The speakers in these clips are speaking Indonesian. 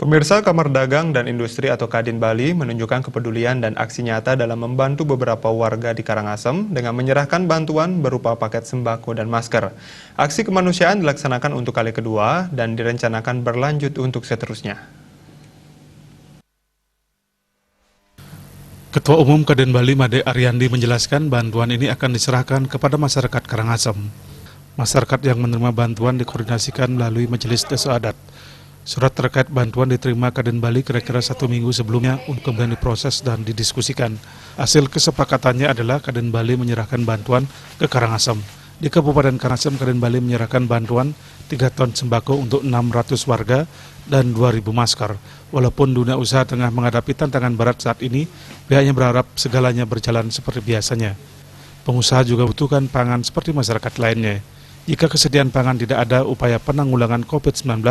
Pemirsa, Kamar Dagang dan Industri atau Kadin Bali menunjukkan kepedulian dan aksi nyata dalam membantu beberapa warga di Karangasem dengan menyerahkan bantuan berupa paket sembako dan masker. Aksi kemanusiaan dilaksanakan untuk kali kedua dan direncanakan berlanjut untuk seterusnya. Ketua Umum Kadin Bali Made Ariandi menjelaskan bantuan ini akan diserahkan kepada masyarakat Karangasem. Masyarakat yang menerima bantuan dikoordinasikan melalui Majelis Desa Adat. Surat terkait bantuan diterima Kadin Bali kira-kira 1 minggu sebelumnya untuk kemudian diproses dan didiskusikan. Hasil kesepakatannya adalah Kadin Bali menyerahkan bantuan ke Karangasem. Di Kabupaten Karangasem, Kadin Bali menyerahkan bantuan 3 ton sembako untuk 600 warga dan 2.000 masker. Walaupun dunia usaha tengah menghadapi tantangan berat saat ini, pihaknya berharap segalanya berjalan seperti biasanya. Pengusaha juga butuhkan pangan seperti masyarakat lainnya. Jika kesediaan pangan tidak ada, upaya penanggulangan COVID-19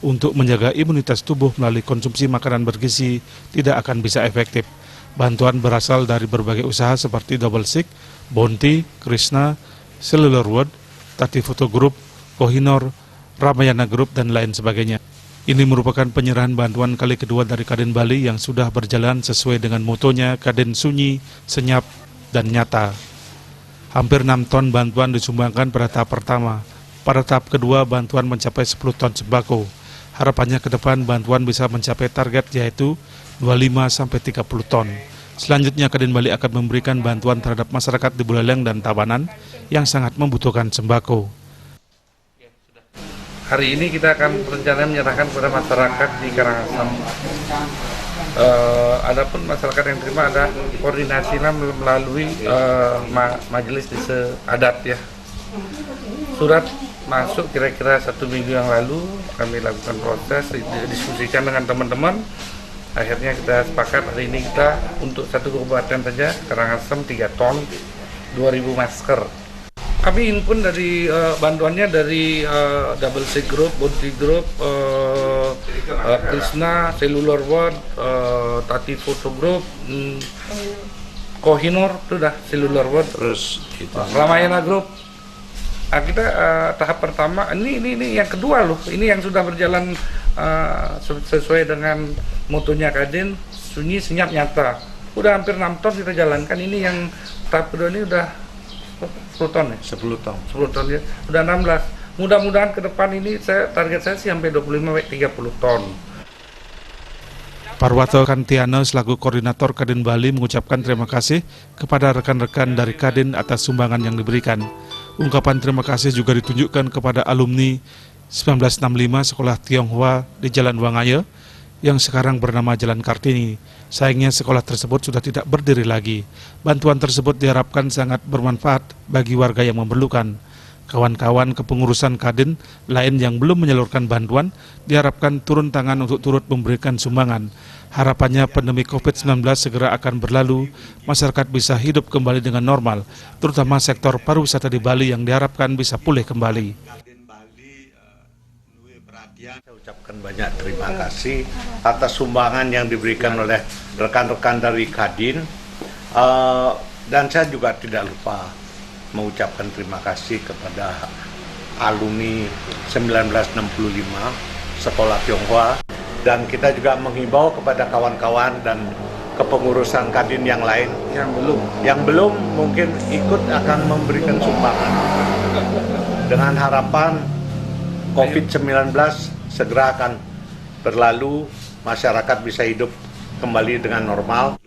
untuk menjaga imunitas tubuh melalui konsumsi makanan bergizi tidak akan bisa efektif. Bantuan berasal dari berbagai usaha seperti Double Six, Bounty, Krishna, Cellular World, Tati Photo Group, Kohinoor, Ramayana Group, dan lain sebagainya. Ini merupakan penyerahan bantuan kali kedua dari Kadin Bali yang sudah berjalan sesuai dengan motonya Kadin Sunyi, Senyap, dan Nyata. Hampir 6 ton bantuan disumbangkan pada tahap pertama. Pada tahap kedua, bantuan mencapai 10 ton sembako. Harapannya ke depan bantuan bisa mencapai target yaitu 25-30 ton. Selanjutnya, Kadin Bali akan memberikan bantuan terhadap masyarakat di Buleleng dan Tabanan yang sangat membutuhkan sembako. Hari ini kita akan berencana menyerahkan kepada masyarakat di Karangasem. Adapun masyarakat yang terima ada koordinasinya melalui Majelis Desa Adat ya. Surat masuk kira-kira 1 minggu yang lalu, kami lakukan proses, diskusikan dengan teman-teman. Akhirnya kita sepakat hari ini kita untuk satu kabupaten saja, Karangasem 3 ton, 2.000 masker. Kami input dari bantuannya dari Double Six Group, Bounty Group, Krishna, Cellular World, Tati Photo Group, Kohinoor, itu dah Cellular World, terus Ramayana Group. Nah, kita tahap pertama, ini yang kedua loh, ini yang sudah berjalan sesuai dengan motonya Kadin, Sunyi, Senyap, Nyata. Udah hampir 6 ton kita jalankan, ini yang tahap kedua ini udah 10 ton ya? 10 ton ya, udah 16. Mudah-mudahan ke depan ini target saya sih sampai 25-30 ton. Parwato Kantiano selaku koordinator Kadin Bali mengucapkan terima kasih kepada rekan-rekan dari Kadin atas sumbangan yang diberikan. Ungkapan terima kasih juga ditunjukkan kepada alumni 1965 Sekolah Tionghoa di Jalan Wangaya yang sekarang bernama Jalan Kartini. Sayangnya sekolah tersebut sudah tidak berdiri lagi. Bantuan tersebut diharapkan sangat bermanfaat bagi warga yang memerlukan. Kawan-kawan kepengurusan Kadin lain yang belum menyalurkan bantuan diharapkan turun tangan untuk turut memberikan sumbangan. Harapannya pandemi COVID-19 segera akan berlalu, masyarakat bisa hidup kembali dengan normal, terutama sektor pariwisata di Bali yang diharapkan bisa pulih kembali. Saya ucapkan banyak terima kasih atas sumbangan yang diberikan oleh rekan-rekan dari Kadin, dan saya juga tidak lupa mengucapkan terima kasih kepada alumni 1965 Sekolah Tionghoa, dan kita juga menghimbau kepada kawan-kawan dan kepengurusan Kadin yang lain yang belum mungkin ikut akan memberikan sumbangan dengan harapan COVID-19 segera akan berlalu, masyarakat bisa hidup kembali dengan normal.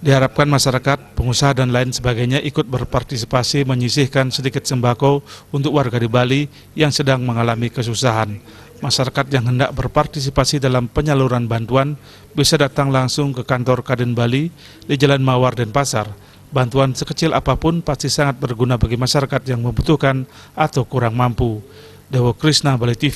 Diharapkan masyarakat, pengusaha dan lain sebagainya ikut berpartisipasi menyisihkan sedikit sembako untuk warga di Bali yang sedang mengalami kesusahan. Masyarakat yang hendak berpartisipasi dalam penyaluran bantuan bisa datang langsung ke kantor Kadin Bali di Jalan Mawar Denpasar. Bantuan sekecil apapun pasti sangat berguna bagi masyarakat yang membutuhkan atau kurang mampu. Dewo Krishna, Bali TV.